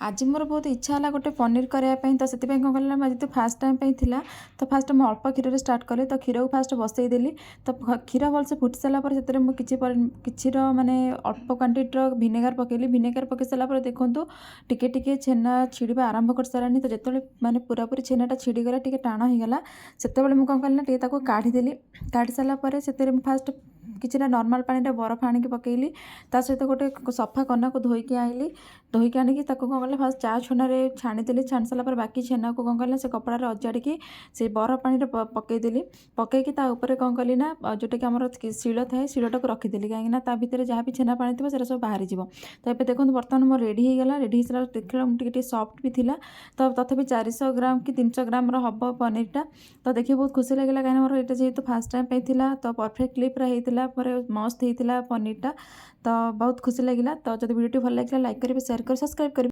आज मोर बहुत इच्छा है गोटे पनीर करने तो से कौन कल आज तो फास्ट टाइम थिला तो फास्ट मुझे अल्प क्षीर स्टार्ट कली तो क्षीर को फास्ट बसईदेली तो क्षीर भलसे फुटी सारापर से किसी माने अल्प क्वांटिटर भिनेगार पकेली भिनेगार पकई सारापर देखूँ टिके टिके छेना छिड़ा आरंभ कर सारानी तो जो मैंने पूरापूरी छेनाटा छिड़गला टे टाण होगा से मुझे कौन कली काढ़ीदेली काढ़ी सारापर से फास्ट किसी नॉर्मल पानी बरफ आनिक पकेली ता सहित गोटे सफा कना को धोईकी आइली धोईकी आनिकी कौन कले फास्ट चा छुना छाणीदेली छाणी सारापर बाकी छेना को कौन कले से कपड़े अजाड़ी से बरफ पानी पकईदेली पकईकी कौन कली ना जोटा कि आम शिल थाए शिलटा को रखीदेली कहीं भितर जहाँ भी छेना पानी थी सब बाहरी जी तो ये देखो बर्तमान मोर रेडी होगा रेडी हो देखा टे सफ्ट भी थिला तो तथापि 400 ग्राम कि 300 ग्राम हम पनीरटा तो देखिए बहुत खुशी लगे कहीं मोर ये जेहतु फास्ट टाइम थिला तो परफेक्टली पूरा होता मस्त होता पनीरटा तो बहुत खुशी लगे तो जब वीडियो भल लगे लाइक करेंगे शेयर कर सब्सक्राइब करेंगे।